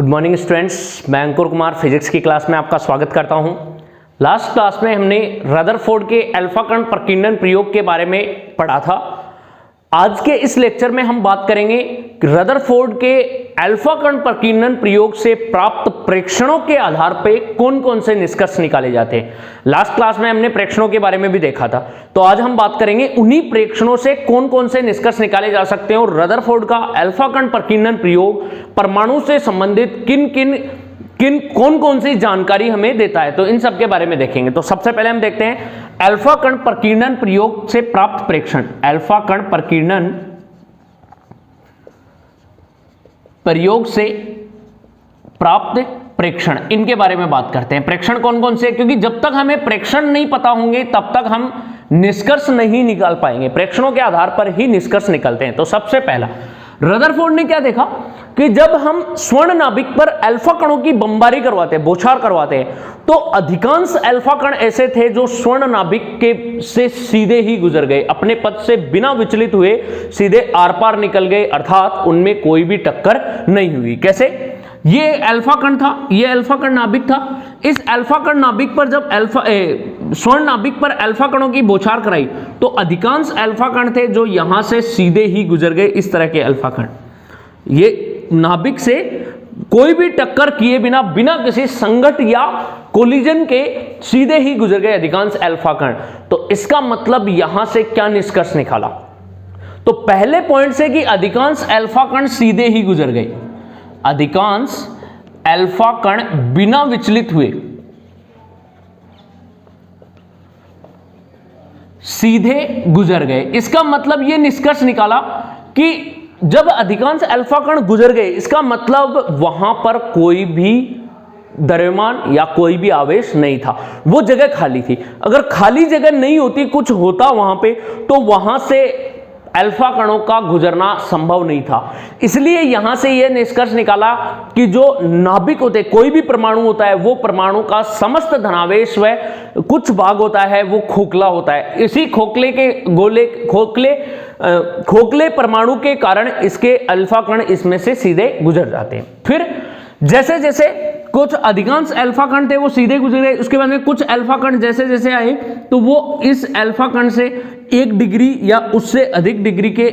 Good morning students, मैं अंकुर Kumar physics की class में आपका स्वागत करता हूं। लास्ट क्लास में हमने रदरफोर्ड के अल्फा कण प्रकीर्णन प्रयोग के बारे में पढ़ा था। आज के इस लेक्चर में हम बात करेंगे कि रदरफोर्ड के अल्फा कण प्रकीर्णन प्रयोग से प्राप्त प्रेक्षणों के आधार पर कौन कौन से निष्कर्ष निकाले जाते हैं। लास्ट क्लास में हमने प्रेक्षणों के बारे में भी देखा था, तो आज हम बात करेंगे उन्हीं प्रेक्षणों से कौन कौन से निष्कर्ष निकाले जा सकते हैं और रदरफोर्ड का अल्फा कण प्रकीर्णन प्रयोग परमाणु से संबंधित कौन कौन सी जानकारी हमें देता है, तो इन सब के बारे में देखेंगे। तो सबसे पहले हम देखते हैं अल्फा कण प्रकीर्णन प्रयोग से प्राप्त प्रेक्षण। अल्फा कण प्रकीर्णन प्रयोग से प्राप्त प्रेक्षण, इनके बारे में बात करते हैं। प्रेक्षण कौन कौन से, क्योंकि जब तक हमें प्रेक्षण नहीं पता होंगे तब तक हम निष्कर्ष नहीं निकाल पाएंगे। प्रेक्षणों के आधार पर ही निष्कर्ष निकलते हैं। तो सबसे पहला रदरफोर्ड ने क्या देखा कि जब हम स्वर्ण नाभिक पर अल्फा कणों की बमबारी करवाते हैं, बौछार करवाते हैं, तो अधिकांश अल्फा कण ऐसे थे जो स्वर्ण नाभिक के से सीधे ही गुजर गए, अपने पथ से बिना विचलित हुए सीधे आर पार निकल गए, अर्थात उनमें कोई भी टक्कर नहीं हुई। कैसे? ये अल्फा कण था, ये अल्फा कण नाभिक था। इस अल्फा कण नाभिक पर जब स्वर्ण नाभिक पर अल्फा कणों की बौछार कराई तो अधिकांश अल्फा कण थे जो यहां से सीधे ही गुजर गए। इस तरह के अल्फा कण ये नाभिक से कोई भी टक्कर किए बिना किसी संघट या कोलिजन के सीधे ही गुजर गए अधिकांश अल्फा कण। तो इसका मतलब यहां से क्या निष्कर्ष निकाला? तो पहले पॉइंट से कि अधिकांश अल्फा कण सीधे ही गुजर गए, अधिकांश अल्फा कण बिना विचलित हुए सीधे गुजर गए। इसका मतलब यह निष्कर्ष निकाला कि जब अधिकांश अल्फा कण गुजर गए, इसका मतलब वहां पर कोई भी द्रव्यमान या कोई भी आवेश नहीं था, वो जगह खाली थी। अगर खाली जगह नहीं होती, कुछ होता वहां पे, तो वहां से अल्फा कणों का गुजरना संभव नहीं था। इसलिए यहां से यह निष्कर्ष निकाला कि जो नाभिक होते, कोई भी परमाणु होता है, वो परमाणु का समस्त धनावेश व कुछ भाग होता है वो खोखला होता है। इसी खोखले परमाणु के कारण इसके अल्फा कण इसमें से सीधे गुजर जाते हैं। फिर जैसे जैसे कुछ अधिकांश अल्फा कण थे वो सीधे गुजरे, उसके बाद में कुछ अल्फा कण जैसे जैसे आए तो वो इस अल्फा कण से 1 डिग्री या उससे अधिक डिग्री के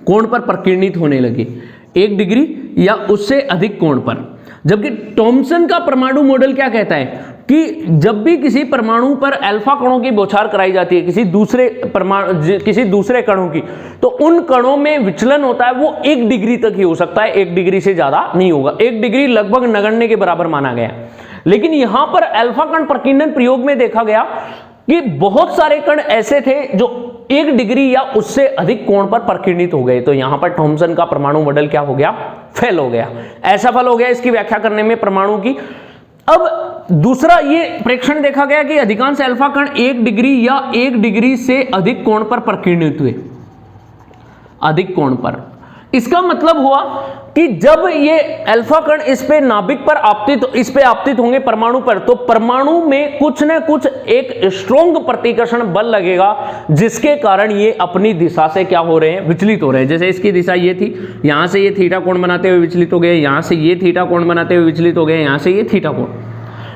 कोण पर प्रकीर्णित होने लगे, 1 डिग्री या उससे अधिक कोण पर। जबकि थॉमसन का परमाणु मॉडल क्या कहता है कि जब भी किसी परमाणु पर अल्फा कणों की बौछार कराई जाती है, किसी दूसरे कणों की, तो उन कणों में विचलन होता है वो 1 डिग्री तक ही हो सकता है, 1 डिग्री से ज्यादा नहीं होगा। 1 डिग्री लगभग नगण्य के बराबर माना गया। लेकिन यहां पर अल्फा कण प्रकीर्णन प्रयोग में देखा गया कि बहुत सारे कण ऐसे थे जो 1 डिग्री या उससे अधिक कोण पर प्रकीर्णित हो गए। तो यहां पर थॉमसन का परमाणु मॉडल क्या हो गया? फेल हो गया, असफल हो गया इसकी व्याख्या करने में परमाणु की। अब दूसरा ये प्रेक्षण देखा गया कि अधिकांश अल्फा कण 1 डिग्री या 1 डिग्री से अधिक कोण पर प्रकीर्णित हुए, अधिक कोण पर। इसका मतलब हुआ कि जब ये अल्फा कण इस पे नाभिक पर आपतित होंगे परमाणु पर, तो परमाणु में कुछ न कुछ एक स्ट्रॉन्ग प्रतिकर्षण बल लगेगा जिसके कारण ये अपनी दिशा से क्या हो रहे हैं? विचलित हो रहे हैं। जैसे इसकी दिशा ये थी, यहां से ये थीटा कोण बनाते हुए विचलित हो गए, यहां से ये थीटा कोण बनाते हुए विचलित हो गए, यहां से ये थीटा कोण।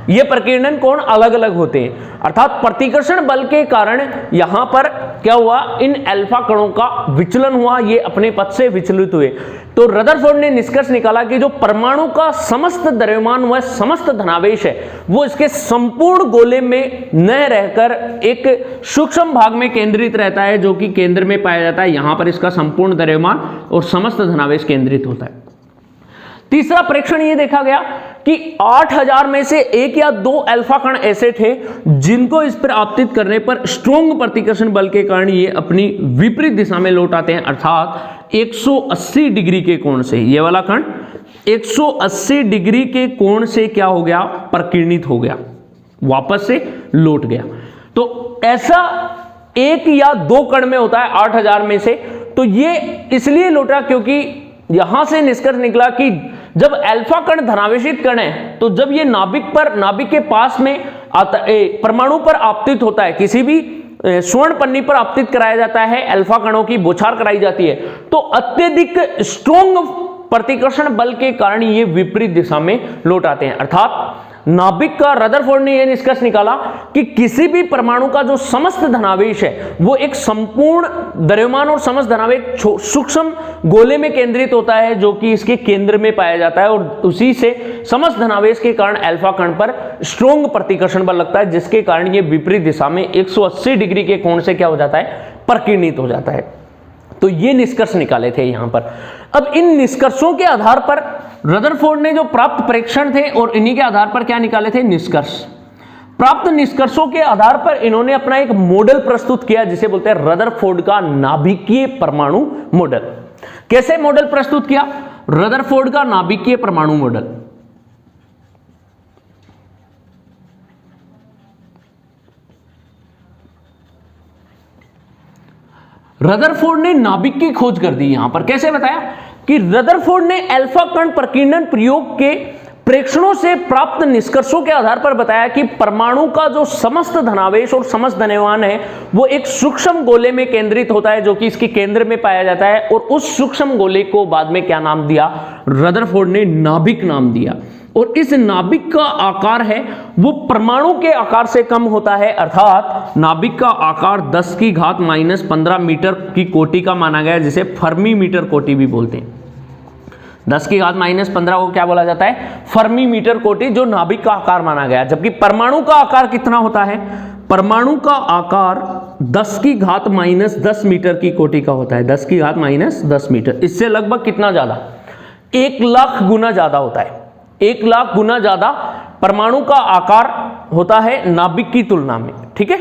ये प्रकीर्णन कोण अलग अलग होते हैं, अर्थात प्रतिकर्षण बल के कारण यहां पर क्या हुआ? इन अल्फा कणों का विचलन हुआ, ये अपने पथ से विचलित हुए। तो रदरफोर्ड ने निष्कर्ष निकाला कि जो परमाणु का समस्त द्रव्यमान व समस्त धनावेश है वो इसके संपूर्ण गोले में न रहकर एक सूक्ष्म भाग में केंद्रित रहता है, जो कि केंद्र में पाया जाता है। यहां पर इसका संपूर्ण द्रव्यमान और समस्त धनावेश केंद्रित होता है। तीसरा प्रेक्षण ये देखा गया कि 8000 में से 1 या 2 अल्फा कण ऐसे थे जिनको इस पर आपतित करने पर स्ट्रॉन्ग प्रतिकर्षण बल के कारण ये अपनी विपरीत दिशा में लौट आते हैं, अर्थात 180 डिग्री के कोण से। ये वाला कण 180 डिग्री के कोण से क्या हो गया? प्रकीर्णित हो गया, वापस से लौट गया। तो ऐसा 1 या 2 कण में होता है 8000 में से। तो ये इसलिए लौटा क्योंकि यहां से निष्कर्ष निकला कि जब अल्फा कण धनावेशित कण है, तो जब ये नाभिक के पास में परमाणु पर आपतित होता है, किसी भी स्वर्ण पन्नी पर आपतित कराया जाता है, अल्फा कणों की बौछार कराई जाती है, तो अत्यधिक स्ट्रॉन्ग प्रतिकर्षण बल के कारण ये विपरीत दिशा में लौट आते हैं। अर्थात नाभिक का रदरफोर्ड ने यह निष्कर्ष निकाला कि किसी भी परमाणु का जो समस्त धनावेश है वो एक संपूर्ण द्रव्यमान और समस्त धनावेश सूक्ष्म गोले में केंद्रित होता है, जो कि इसके केंद्र में पाया जाता है, और उसी से समस्त धनावेश के कारण अल्फा कण पर स्ट्रॉन्ग प्रतिकर्षण बल लगता है, जिसके कारण ये विपरीत दिशा में 180 डिग्री के कोण से क्या हो जाता है, परिकीर्णित हो जाता है। तो ये निष्कर्ष निकाले थे यहां पर। अब इन निष्कर्षों के आधार पर रदरफोर्ड ने जो प्राप्त प्रेक्षण थे और इन्हीं के आधार पर क्या निकाले थे, निष्कर्ष। प्राप्त निष्कर्षों के आधार पर इन्होंने अपना एक मॉडल प्रस्तुत किया जिसे बोलते हैं रदरफोर्ड का नाभिकीय परमाणु मॉडल। कैसे मॉडल प्रस्तुत किया, रदरफोर्ड का नाभिकीय परमाणु मॉडल। रदरफोर्ड ने नाभिक की खोज कर दी। यहां पर कैसे बताया कि रदरफोर्ड ने अल्फा कण प्रकीर्णन प्रयोग के प्रेक्षणों से प्राप्त निष्कर्षों के आधार पर बताया कि परमाणु का जो समस्त धनावेश और समस्त द्रव्यमान है वो एक सूक्ष्म गोले में केंद्रित होता है, जो कि इसके केंद्र में पाया जाता है, और उस सूक्ष्म गोले को बाद में क्या नाम दिया, रदरफोर्ड ने नाभिक नाम दिया। और इस नाभिक का आकार है वो परमाणु के आकार से कम होता है, अर्थात नाभिक का आकार 10 की घात -15 मीटर की कोटि का माना गया, जिसे फर्मी मीटर कोटि भी बोलते हैं। 10 की घात -15 को क्या बोला जाता है, फर्मी मीटर कोटि, जो नाभिक का आकार माना गया। जबकि परमाणु का आकार कितना होता है, परमाणु का आकार 10 की घात -10 मीटर की कोटि का होता है। 10 की घात -10 मीटर, इससे लगभग कितना ज्यादा, 1 लाख गुना ज्यादा होता है। 1 लाख गुना ज्यादा परमाणु का आकार होता है नाभिक की तुलना में। ठीक है,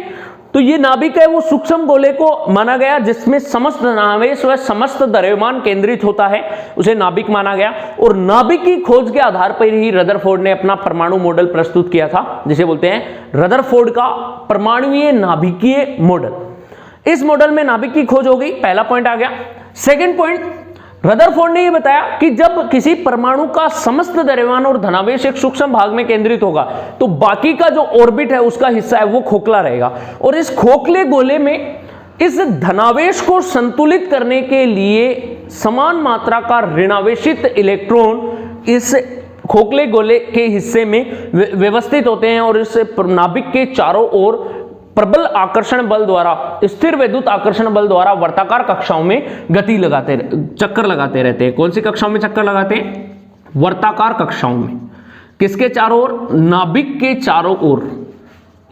तो ये नाभिक है वो सूक्ष्म गोले को माना गया जिसमें समस्त धनावेश व समस्त द्रव्यमान केंद्रित होता है, उसे नाभिक माना गया। और नाभिक की खोज के आधार पर ही रदरफोर्ड ने अपना परमाणु मॉडल प्रस्तुत किया था, जिसे बोलते हैं रदरफोर्ड का परमाणुीय नाभिकीय मॉडल। इस मॉडल में नाभिक की खोज हो गई, पहला पॉइंट आ गया। सेकेंड पॉइंट, रदरफोर्ड ने यह बताया कि जब किसी परमाणु का समस्त द्रव्यमान और धनावेश एक सूक्ष्म भाग में केंद्रित होगा तो बाकी का जो ऑर्बिट है उसका हिस्सा है वो खोखला रहेगा, और इस खोखले गोले में इस धनावेश को संतुलित करने के लिए समान मात्रा का ऋणावेशित इलेक्ट्रॉन इस खोखले गोले के हिस्से में व्यवस्थित होते हैं, और इस नाभिक के चारों ओर प्रबल आकर्षण बल द्वारा, स्थिर वैद्युत आकर्षण बल द्वारा वर्ताकार कक्षाओं में गति लगाते, चक्कर लगाते रहते हैं। कौन सी कक्षाओं में चक्कर लगाते हैं, वर्ताकार कक्षाओं में। किसके चारों ओर, नाभिक के चारों ओर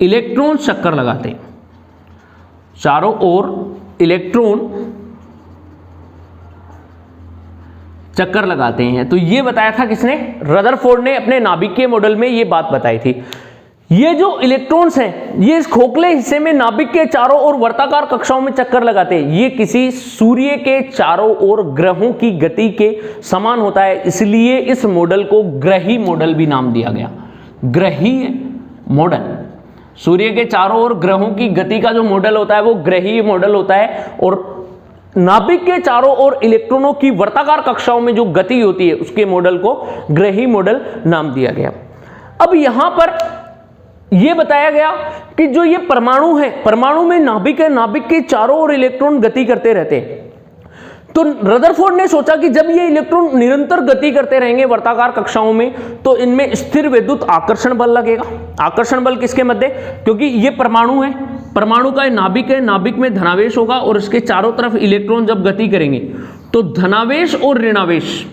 इलेक्ट्रॉन चक्कर लगाते हैं, चारों ओर इलेक्ट्रॉन चक्कर लगाते हैं। तो ये बताया था किसने, रदरफोर्ड ने अपने नाभिकीय मॉडल में ये बात बताई थी। ये जो इलेक्ट्रॉन्स हैं ये इस खोखले हिस्से में नाभिक के चारों ओर वर्ताकार कक्षाओं में चक्कर लगाते हैं। ये किसी सूर्य के चारों ओर ग्रहों की गति के समान होता है, इसलिए इस मॉडल को ग्रही मॉडल भी नाम दिया गया। ग्रहीय मॉडल, सूर्य के चारों ओर ग्रहों की गति का जो मॉडल होता है वो ग्रहीय मॉडल होता है, और नाभिक के चारों ओर इलेक्ट्रॉनों की वर्ताकार कक्षाओं में जो गति होती है उसके मॉडल को ग्रही मॉडल नाम दिया गया। अब यहां पर यह बताया गया कि जो ये परमाणु है, परमाणु में नाभिक है, नाभिक के चारों ओर इलेक्ट्रॉन गति करते रहते हैं। तो रदरफोर्ड ने सोचा कि जब ये इलेक्ट्रॉन निरंतर गति करते रहेंगे वर्ताकार कक्षाओं में तो इनमें स्थिर वैद्युत आकर्षण बल लगेगा। आकर्षण बल किसके मध्य, क्योंकि ये परमाणु है, परमाणु का नाभिक है, नाभिक में धनावेश होगा और इसके चारों तरफ इलेक्ट्रॉन जब गति करेंगे तो धनावेश और ऋणावेश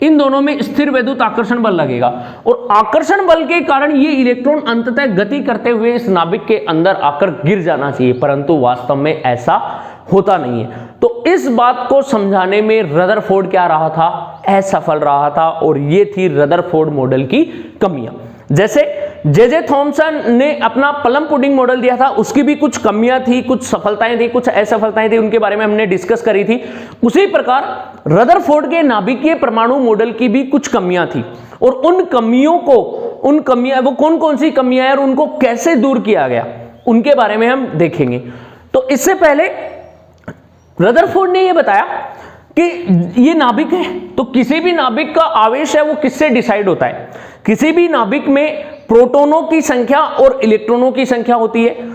इन दोनों में स्थिर वैद्युत आकर्षण बल लगेगा, और आकर्षण बल के कारण ये इलेक्ट्रॉन अंततः गति करते हुए इस नाभिक के अंदर आकर गिर जाना चाहिए, परंतु वास्तव में ऐसा होता नहीं है। तो इस बात को समझाने में रदरफोर्ड क्या रहा था, असफल रहा था, और ये थी रदरफोर्ड मॉडल की कमियां। जैसे जे थॉमसन ने अपना प्लम पुडिंग मॉडल दिया था, उसकी भी कुछ कमियां थी, कुछ सफलताएं थी, कुछ असफलताएं थी, उनके बारे में हमने डिस्कस करी थी। उसी प्रकार रदरफोर्ड के नाभिकीय परमाणु मॉडल की भी कुछ कमियां थी, और उन कमियों को, वो कौन कौन सी कमियां हैं और उनको कैसे दूर किया गया उनके बारे में हम देखेंगे। तो इससे पहले रदरफोर्ड ने यह बताया कि ये नाभिक है, तो किसी भी नाभिक का आवेश है वो किससे डिसाइड होता है, किसी भी नाभिक में प्रोटॉनों की संख्या और इलेक्ट्रॉनों की संख्या होती है।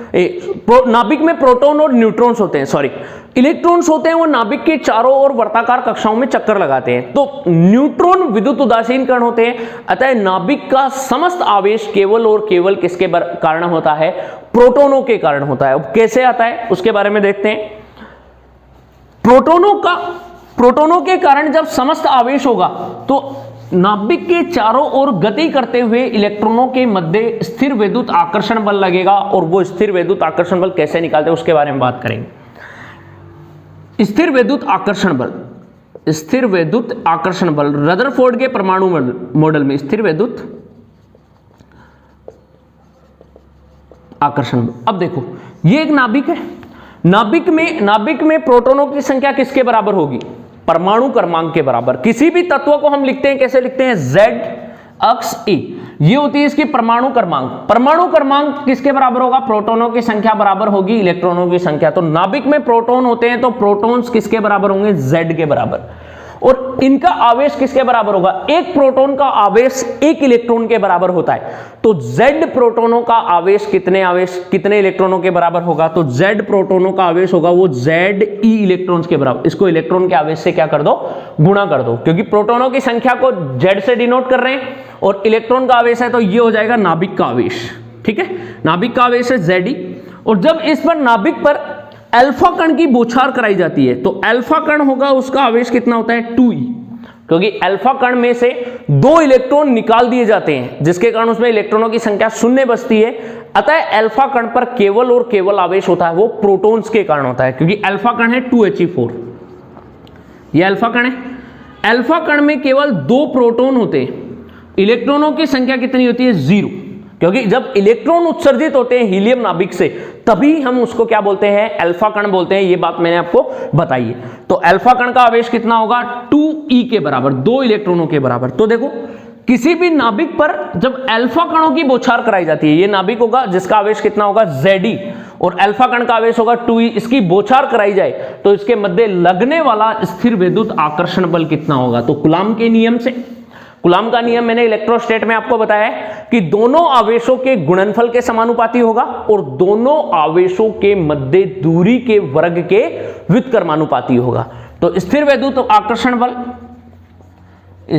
नाभिक में प्रोटॉन और न्यूट्रॉन्स होते हैं, सॉरी, इलेक्ट्रॉन्स होते हैं वो नाभिक के चारों ओर वर्ताकार कक्षाओं में चक्कर लगाते हैं। तो न्यूट्रॉन विद्युत उदासीन कण होते हैं, अतः नाभिक का समस्त आवेश केवल और केवल किसके कारण होता है? प्रोटोनों के कारण होता है। अब कैसे आता है उसके बारे में देखते हैं। प्रोटोनों के कारण जब समस्त आवेश होगा तो नाभिक के चारों ओर गति करते हुए इलेक्ट्रॉनों के मध्य स्थिर विद्युत आकर्षण बल लगेगा, और वो स्थिर विद्युत आकर्षण बल कैसे निकालते हैं उसके बारे में बात करेंगे। स्थिर विद्युत आकर्षण बल, स्थिर विद्युत आकर्षण बल रदरफोर्ड के परमाणु मॉडल में स्थिर विद्युत आकर्षण बल। अब देखो ये एक नाभिक है, नाभिक में प्रोटोनों की संख्या किसके बराबर होगी? परमाणु क्रमांक के बराबर। किसी भी तत्व को हम लिखते हैं, कैसे लिखते हैं? Z अक्ष E, ये होती है इसकी परमाणु क्रमांक। परमाणु क्रमांक किसके बराबर होगा? प्रोटोनों की संख्या बराबर होगी इलेक्ट्रॉनों की संख्या। तो नाभिक में प्रोटॉन होते हैं तो प्रोटॉन्स किसके बराबर होंगे? Z के बराबर। और इनका आवेश किसके बराबर होगा? एक प्रोटॉन का आवेश एक इलेक्ट्रॉन के बराबर होता है। तो Z प्रोटॉनों का आवेश कितने इलेक्ट्रॉनों के बराबर होगा? तो Z प्रोटॉनों का आवेश होगा वो Ze इलेक्ट्रॉन्स के बराबर। इसको इलेक्ट्रॉन के आवेश से क्या कर दो? गुणा कर दो, क्योंकि प्रोटॉनों की संख्या को Z से डिनोट कर रहे हैं और इलेक्ट्रॉन का आवेश है तो ये हो जाएगा नाभिक का आवेश। ठीक है, नाभिक का आवेश है Ze। और जब इस पर नाभिक पर अल्फा कण की बौछार कराई जाती है तो अल्फा कण होगा, उसका आवेश कितना होता है? 2e, क्योंकि अल्फा कण में से 2 इलेक्ट्रॉन निकाल दिए जाते हैं जिसके कारण उसमें इलेक्ट्रॉनों की संख्या 0 बचती है। अतः अल्फा कण पर केवल और केवल आवेश होता है वो प्रोटॉन्स के कारण होता है, क्योंकि अल्फा कण है 2he4, ये अल्फा कण है। अल्फा कण में केवल 2 प्रोटॉन होते हैं, इलेक्ट्रॉनों की संख्या कितनी होती है? 0, क्योंकि जब इलेक्ट्रॉन उत्सर्जित होते हैं हीलियम नाभिक से तभी हम उसको क्या बोलते हैं? अल्फा कण बोलते हैं। ये बात मैंने आपको बताई है। तो अल्फा कण का आवेश कितना होगा? 2e के बराबर, 2 इलेक्ट्रॉनों के बराबर। तो देखो किसी भी नाभिक पर जब अल्फा कणों की बौछार कराई जाती है, ये नाभिक होगा जिसका आवेश कितना होगा? Ze, और अल्फा कण का आवेश होगा 2e, इसकी बौछार कराई जाए तो इसके मध्य लगने वाला स्थिर विद्युत आकर्षण बल कितना होगा? तो कूलॉम के नियम से, कूलॉम का नियम मैंने इलेक्ट्रोस्टैट में आपको बताया है कि दोनों आवेशों के गुणनफल के समानुपाती होगा और दोनों आवेशों के मध्य दूरी के वर्ग के व्युत्क्रमानुपाती होगा। तो स्थिर विद्युत आकर्षण बल,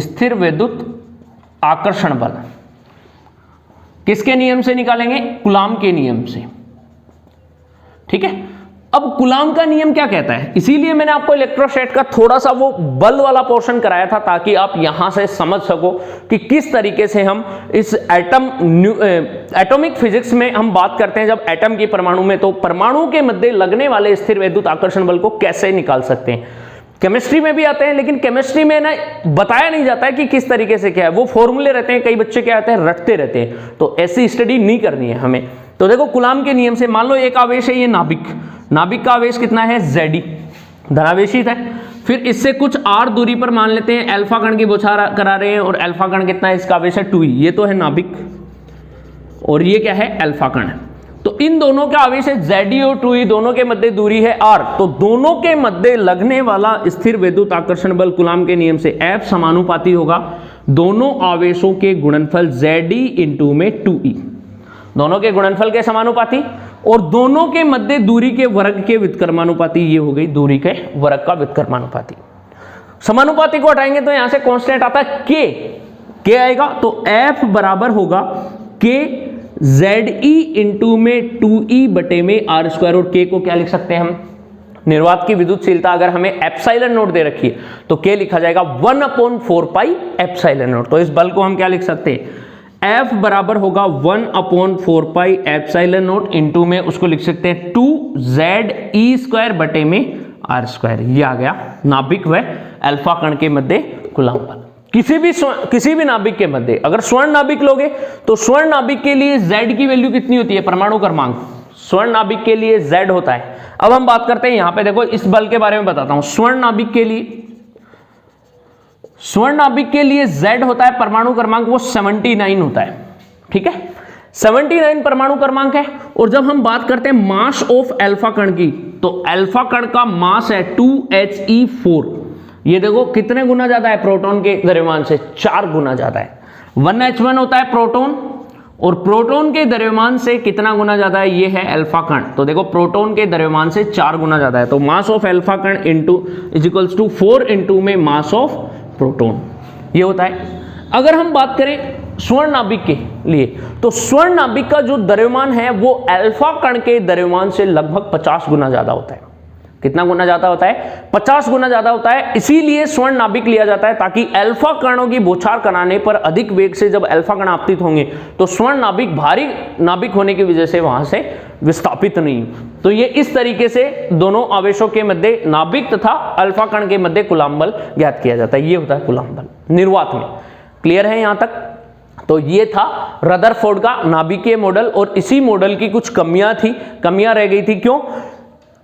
स्थिर विद्युत आकर्षण बल किसके नियम से निकालेंगे? कूलॉम के नियम से। ठीक है, अब कूलॉम का नियम क्या कहता है? इसीलिए मैंने आपको इलेक्ट्रोस्टैट का थोड़ा सा वो बल वाला पोर्शन कराया था ताकि आप यहां से समझ सको कि किस तरीके से हम इस एटॉमिक फिजिक्स में हम बात करते हैं जब एटम की परमाणु में, तो परमाणु के मध्य लगने वाले स्थिर विद्युत आकर्षण बल को कैसे निकाल सकते हैं। केमिस्ट्री में भी आते हैं, लेकिन केमिस्ट्री में ना बताया नहीं जाता है कि किस तरीके से क्या है, वो फॉर्मूले रहते हैं, कई बच्चे क्या होते हैं रटते रहते हैं, तो ऐसी स्टडी नहीं करनी है हमें। तो देखो कूलॉम के नियम से मान लो एक आवेश है ये नाभिक का आवेश कितना है? Ze, धनावेशित है। फिर इससे कुछ r दूरी पर मान लेते हैं अल्फा कण की बौछार करा रहे हैं और अल्फा कण कितना है? इसका आवेश है 2e, ये तो है नाभिक और ये क्या है? अल्फा कण। तो इन दोनों का आवेश है Ze और 2e, दोनों के मध्य दूरी है r, तो दोनों के मध्य लगने वाला स्थिर विद्युत आकर्षण बल कूलॉम के नियम से F समानुपाती होगा दोनों आवेशों के गुणनफल Ze इंटू में 2e, दोनों के गुणनफल के समानुपाती और दोनों के मध्य दूरी के वर्ग के व्युत्क्रमानुपाती। ये हो गई दूरी के वर्ग का व्युत्क्रमानुपाती। समानुपाती को हटाएंगे तो यहां से कांस्टेंट आता है k आएगा, तो F बराबर होगा k Ze इंटू में 2e बटे में r²। और k को क्या लिख सकते हैं हम? निर्वात की विद्युतशीलता अगर हमें एप्सिलॉन नॉट दे रखी है तो k लिखा जाएगा 1/4 पाई एप्सिलॉन नॉट। तो इस बल को हम क्या लिख सकते हैं? F बराबर होगा 1/4 पाई एप्सिलॉन नॉट इंटू में उसको लिख सकते हैं 2Ze² बटे में r²। ये आ गया नाभिक व अल्फा कण के मध्य कूलॉम बल। किसी भी नाभिक के मध्य अगर स्वर्ण नाभिक लोगे तो स्वर्ण नाभिक के लिए Z की वैल्यू कितनी होती है? परमाणु क्रमांक स्वर्ण नाभिक के लिए Z होता है। अब हम बात करते हैं यहां पे, देखो इस बल के बारे में बताता हूं। स्वर्ण नाभिक के लिए Z होता है परमाणु क्रमांक, वो 79 होता है। ठीक है, 79 परमाणु क्रमांक है। और जब हम बात करते हैं मास ऑफ अल्फा कण की, तो अल्फा कण का मास है 2He4। ये देखो कितने गुना ज्यादा है प्रोटॉन के द्रव्यमान से? 4 गुना ज्यादा है। 1H1 होता है प्रोटॉन और प्रोटॉन के द्रव्यमान से कितना गुना ज्यादा है, ये है अल्फा कण। तो देखो प्रोटॉन के द्रव्यमान से 4 गुना ज्यादा है, तो मास ऑफ अल्फा कण into is equals to 4 into में मास ऑफ प्रोटॉन, ये होता है। अगर हम बात करें स्वर्ण नाभिक के लिए, तो स्वर्ण नाभिक का जो द्रव्यमान है वो अल्फा कण के द्रव्यमान से लगभग 50 गुना ज्यादा होता है। कितना गुना ज्यादा होता है, 50 गुना ज्यादा होता है। इसीलिए स्वर्ण नाभिक लिया जाता है ताकि अल्फा कणों की बौछार कराने पर अधिक वेग से जब अल्फा कण आपतित होंगे तो स्वर्ण नाभिक भारी नाभिक होने की वजह से वहां से विस्थापित नहीं। तो ये इस तरीके से दोनों आवेशों के मध्य नाभिक तथा अल्फा कण के मध्य कूलम्ब बल ज्ञात किया जाता है, ये होता है कूलम्ब बल निर्वात में। क्लियर है यहां तक? तो ये था रदरफोर्ड का नाभिकीय मॉडल, और इसी मॉडल की कुछ कमियां थी, कमियां रह गई थी। क्यों?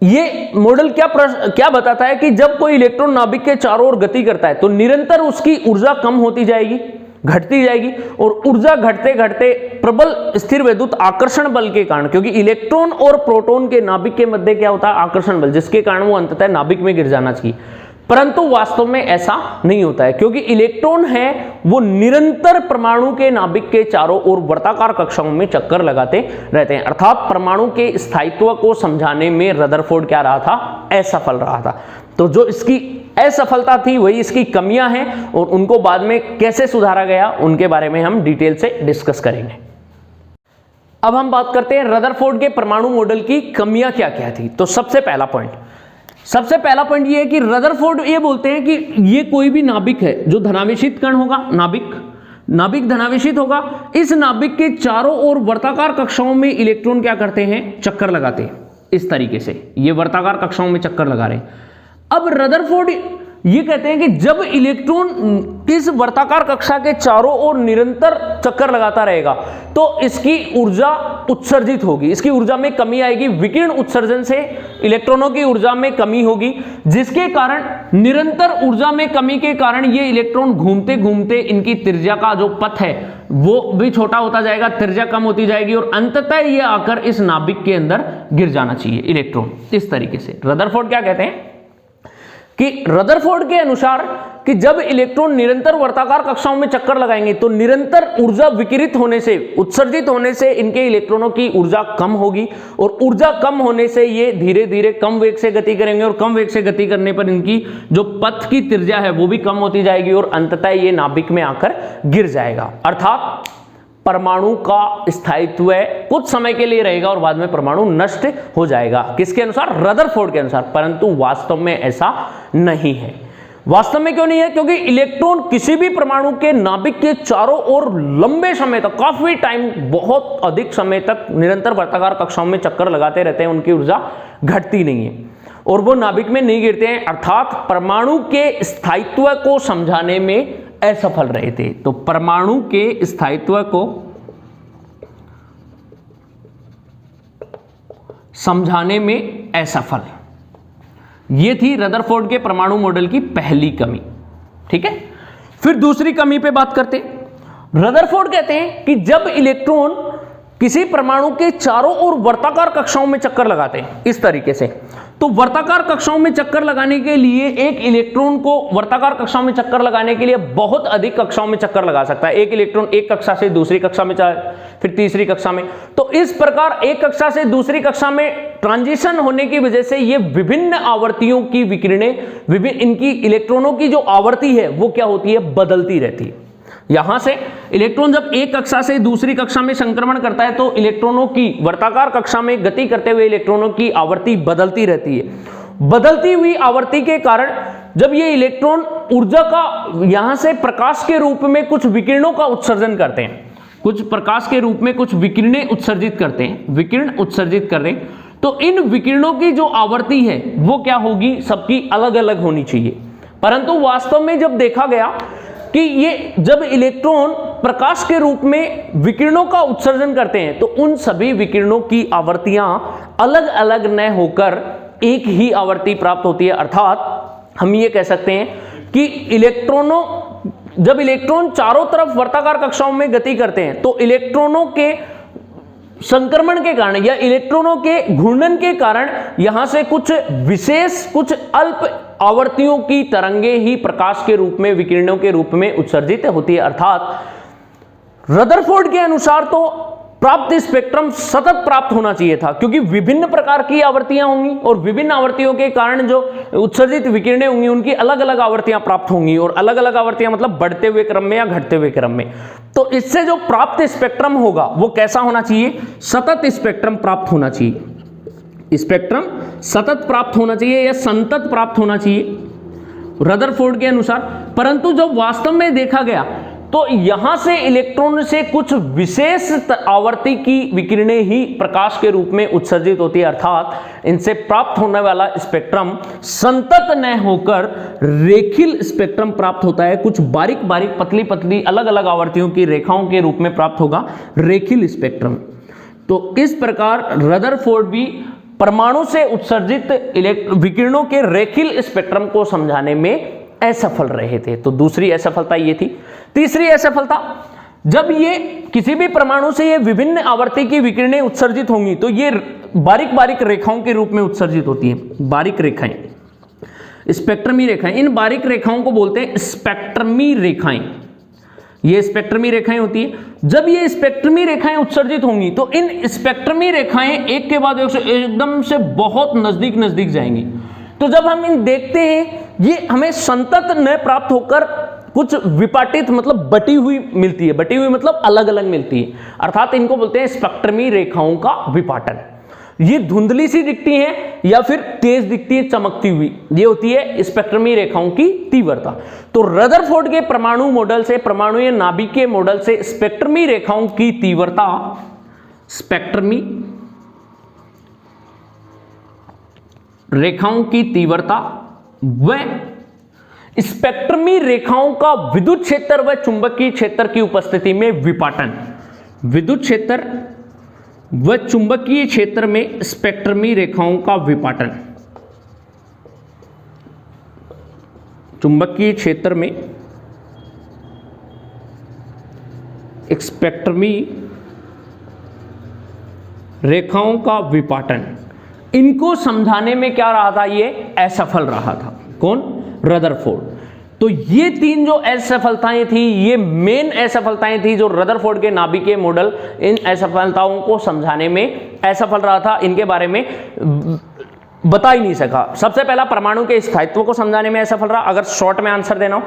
ये मॉडल क्या बताता है कि जब कोई इलेक्ट्रॉन नाभिक के चारों ओर गति करता है तो निरंतर उसकी ऊर्जा कम होती जाएगी, घटती जाएगी, और ऊर्जा घटते घटते प्रबल स्थिर वैद्युत आकर्षण बल के कारण, क्योंकि इलेक्ट्रॉन और प्रोटॉन के नाभिक के मध्य क्या होता है, आकर्षण बल, जिसके कारण वो अंततः नाभिक में गिर जाना चाहिए। परंतु वास्तव में ऐसा नहीं होता है, क्योंकि इलेक्ट्रॉन है वो निरंतर परमाणु के नाभिक के चारों ओर वर्ताकार कक्षाओं में चक्कर लगाते रहते हैं। अर्थात परमाणु के स्थायित्व को समझाने में रदरफोर्ड क्या रहा था, असफल रहा था। तो जो इसकी असफलता थी वही इसकी कमियां हैं, और उनको बाद में कैसे सुधारा गया उनके बारे में हम डिटेल से डिस्कस करेंगे। अब हम बात करते हैं रदरफोर्ड के परमाणु मॉडल की कमियां क्या क्या थी। तो सबसे पहला पॉइंट ये है कि रदरफोर्ड ये बोलते हैं कि ये कोई भी नाभिक है जो धनावेशित कण होगा, नाभिक धनावेशित होगा, इस नाभिक के चारों ओर वर्ताकार कक्षाओं में इलेक्ट्रॉन क्या करते हैं, चक्कर लगाते हैं। इस तरीके से ये वर्ताकार कक्षाओं में चक्कर लगा रहे हैं। अब रदरफोर्ड ये कहते हैं कि जब इलेक्ट्रॉन इस वर्ताकार कक्षा के चारों ओर निरंतर चक्कर लगाता रहेगा तो इसकी ऊर्जा उत्सर्जित होगी, इसकी ऊर्जा में कमी आएगी, विकिरण उत्सर्जन से इलेक्ट्रॉनों की ऊर्जा में कमी होगी, जिसके कारण निरंतर ऊर्जा में कमी के कारण ये इलेक्ट्रॉन घूमते घूमते इनकी त्रिज्या का जो पथ है वो भी छोटा होता जाएगा, त्रिज्या कम होती जाएगी, और अंततः ये आकर इस नाभिक के अंदर गिर जाना चाहिए इलेक्ट्रॉन। इस तरीके से रदरफोर्ड क्या कहते हैं कि रदरफोर्ड के अनुसार कि जब इलेक्ट्रॉन निरंतर वर्ताकार कक्षाओं में चक्कर लगाएंगे तो निरंतर ऊर्जा विकिरित होने से, उत्सर्जित होने से इनके इलेक्ट्रॉनों की ऊर्जा कम होगी, और ऊर्जा कम होने से ये धीरे धीरे कम वेग से गति करेंगे, और कम वेग से गति करने पर इनकी जो पथ की त्रिज्या है वो भी कम होती जाएगी, और अंततः ये नाभिक में आकर गिर जाएगा। अर्थात परमाणु का स्थायित्व कुछ समय के लिए रहेगा और बाद में परमाणु नष्ट हो जाएगा, किसके अनुसार, रदरफोर्ड के अनुसार। परंतु वास्तव में ऐसा नहीं है। वास्तव में क्यों नहीं है? क्योंकि इलेक्ट्रॉन किसी भी परमाणु के नाभिक के चारों ओर लंबे समय तक, काफी टाइम, बहुत अधिक समय तक निरंतर वर्ताकार कक्षाओं में चक्कर लगाते रहते हैं, उनकी ऊर्जा घटती नहीं है और वो नाभिक में नहीं गिरते हैं, अर्थात परमाणु के स्थायित्व को समझाने में असफल रहे थे। तो परमाणु के स्थायित्व को समझाने में असफल, ये थी रदरफोर्ड के परमाणु मॉडल की पहली कमी। ठीक है, फिर दूसरी कमी पे बात करते हैं। रदरफोर्ड कहते हैं कि जब इलेक्ट्रॉन किसी परमाणु के चारों ओर वर्ताकार कक्षाओं में चक्कर लगाते हैं इस तरीके से, तो वर्ताकार कक्षाओं में चक्कर लगाने के लिए एक इलेक्ट्रॉन को वर्ताकार कक्षाओं में चक्कर लगाने के लिए बहुत अधिक कक्षाओं में चक्कर लगा सकता है। एक इलेक्ट्रॉन एक कक्षा से दूसरी कक्षा में, फिर तीसरी कक्षा में, तो इस प्रकार एक कक्षा से दूसरी कक्षा में ट्रांजिशन होने की वजह से ये विभिन्न आवर्तियों की विकिरणें, विभिन्न इनकी इलेक्ट्रॉनों की जो आवर्ती है वो क्या होती है, बदलती रहती है। यहां से इलेक्ट्रॉन जब एक कक्षा से दूसरी कक्षा में संक्रमण करता है तो इलेक्ट्रॉनों की वर्ताकार कक्षा में गति करते हुए इलेक्ट्रॉनों की आवर्ती बदलती रहती है। बदलती हुई आवर्ती के कारण जब ये इलेक्ट्रॉन ऊर्जा का यहां से प्रकाश के रूप में कुछ विकिरणों का उत्सर्जन करते हैं, कुछ प्रकाश के रूप में कुछ विकिरणें उत्सर्जित करते हैं, विकिरण उत्सर्जित कर रहे हैं, तो इन विकिरणों की जो आवर्ती है वो क्या होगी, सबकी अलग अलग होनी चाहिए। परंतु वास्तव में जब देखा गया कि ये जब इलेक्ट्रॉन प्रकाश के रूप में विकिरणों का उत्सर्जन करते हैं तो उन सभी विकिरणों की आवर्तियां अलग अलग न होकर एक ही आवर्ती प्राप्त होती है। अर्थात हम ये कह सकते हैं कि जब इलेक्ट्रॉन चारों तरफ वर्ताकार कक्षाओं में गति करते हैं तो इलेक्ट्रॉनों के संक्रमण के कारण या इलेक्ट्रॉनों के घूर्णन के कारण यहां से कुछ विशेष, कुछ अल्प आवर्तियों की तरंगे ही प्रकाश के रूप में, विकिरणों के रूप में उत्सर्जित होती है। अर्थात रदरफोर्ड के अनुसार तो प्राप्त स्पेक्ट्रम सतत प्राप्त होना चाहिए था, क्योंकि विभिन्न प्रकार की आवृत्तियां होंगी और विभिन्न आवृत्तियों के कारण जो उत्सर्जित विकिरणें होंगी उनकी अलग अलग आवृत्तियां प्राप्त होंगी, और अलग अलग आवृत्तियां मतलब बढ़ते हुए क्रम में या घटते हुए क्रम में। तो इससे जो प्राप्त स्पेक्ट्रम होगा वो कैसा होना चाहिए, सतत स्पेक्ट्रम प्राप्त होना चाहिए। स्पेक्ट्रम सतत प्राप्त होना चाहिए या संतत प्राप्त होना चाहिए रदरफोर्ड के अनुसार। परंतु जब वास्तव में देखा गया तो यहां से इलेक्ट्रॉन से कुछ विशेष आवर्ती की विकिरणें ही प्रकाश के रूप में उत्सर्जित होती है, अर्थात इनसे प्राप्त होने वाला स्पेक्ट्रम संतत न होकर रेखीय स्पेक्ट्रम प्राप्त होता है। कुछ बारीक बारीक पतली पतली अलग अलग आवर्तियों की रेखाओं के रूप में प्राप्त होगा रेखीय स्पेक्ट्रम। तो इस प्रकार रदरफोर्ड भी परमाणु से उत्सर्जित विकिरणों के रेखीय स्पेक्ट्रम को समझाने में असफल रहे थे। तो दूसरी असफलता ये थी। तीसरी असफलता, जब ये किसी भी परमाणु से ये विभिन्न आवर्ती की विकिरणें उत्सर्जित होंगी तो ये बारीक बारीक रेखाओं के रूप में उत्सर्जित होती हैं। बारीक रेखाएं, स्पेक्ट्रमी रेखाएं, इन बारीक रेखाओं को बोलते हैं स्पेक्ट्रमी रेखाएं। ये स्पेक्ट्रमी रेखाएं होती है। जब ये स्पेक्ट्रमी रेखाएं उत्सर्जित होंगी तो इन स्पेक्ट्रमी रेखाएं एक के बाद एक एकदम से बहुत नजदीक नजदीक जाएंगी। तो जब हम इन देखते हैं ये हमें संतत न प्राप्त होकर कुछ विपाटित मतलब बटी हुई मिलती है। बटी हुई मतलब अलग अलग मिलती है, अर्थात इनको बोलते हैं स्पेक्ट्रमी रेखाओं का विपाटन। ये धुंधली सी दिखती हैं या फिर तेज दिखती है, चमकती हुई, ये होती है स्पेक्ट्रमी रेखाओं की तीव्रता। तो रदरफोर्ड के परमाणु मॉडल से, परमाणु नाभिकीय मॉडल से स्पेक्ट्रमी रेखाओं की तीव्रता, स्पेक्ट्रमी रेखाओं की तीव्रता व स्पेक्ट्रमी रेखाओं का विद्युत क्षेत्र व चुंबकीय क्षेत्र की उपस्थिति में विपाटन, विद्युत क्षेत्र व चुंबकीय क्षेत्र में स्पेक्ट्रमी रेखाओं का विपाटन, चुंबकीय क्षेत्र में स्पेक्ट्रमी रेखाओं का विपाटन, इनको समझाने में क्या रहा था, ये असफल रहा था। कौन? रदरफोर्ड। तो ये तीन जो असफलताएं थी, ये मेन असफलताएं थी जो रदरफोर्ड के नाभिकीय मॉडल इन असफलताओं को समझाने में असफल रहा था, इनके बारे में बता ही नहीं सका। सबसे पहला परमाणु के स्थायित्व को समझाने में असफल रहा। अगर शॉर्ट में आंसर देना हो,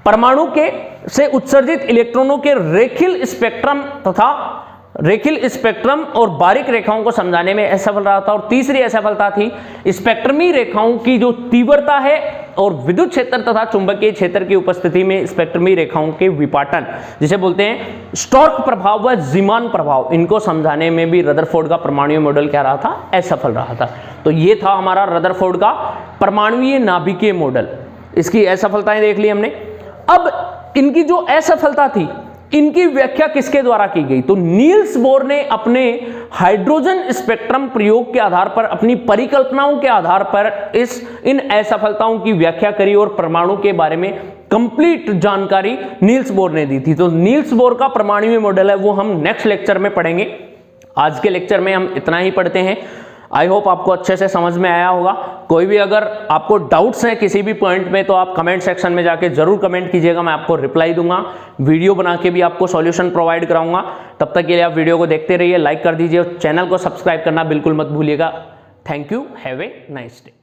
परमाणु के से उत्सर्जित इलेक्ट्रॉनों के रेखीय स्पेक्ट्रम तथा रेखीय स्पेक्ट्रम और बारीक रेखाओं को समझाने में असफल रहा था। और तीसरी असफलता थी स्पेक्ट्रमी रेखाओं की जो तीव्रता है और विद्युत क्षेत्र तथा चुंबकीय क्षेत्र की उपस्थिति में स्पेक्ट्रमी रेखाओं के विपाटन, जिसे बोलते हैं स्टोर्क प्रभाव व जीमान प्रभाव, इनको समझाने में भी रदरफोर्ड का परमाणु मॉडल क्या रहा था, असफल रहा था। तो ये था हमारा रदरफोर्ड का परमाणुीय नाभिकीय मॉडल। इसकी असफलताएं देख ली हमने। अब इनकी जो असफलता थी, इनकी व्याख्या किसके द्वारा की गई? तो नील्स बोर ने अपने हाइड्रोजन स्पेक्ट्रम प्रयोग के आधार पर, अपनी परिकल्पनाओं के आधार पर इन असफलताओं की व्याख्या करी और परमाणु के बारे में कंप्लीट जानकारी नील्स बोर ने दी थी। तो नील्स बोर का परमाणु मॉडल है वो हम नेक्स्ट लेक्चर में पढ़ेंगे। आज के लेक्चर में हम इतना ही पढ़ते हैं। आई होप आपको अच्छे से समझ में आया होगा। कोई भी अगर आपको डाउट्स हैं किसी भी पॉइंट में तो आप कमेंट सेक्शन में जाके जरूर कमेंट कीजिएगा, मैं आपको रिप्लाई दूंगा। वीडियो बना के भी आपको सॉल्यूशन प्रोवाइड कराऊंगा। तब तक के लिए आप वीडियो को देखते रहिए, लाइक कर दीजिए और चैनल को सब्सक्राइब करना बिल्कुल मत भूलिएगा। Thank you, have a nice day.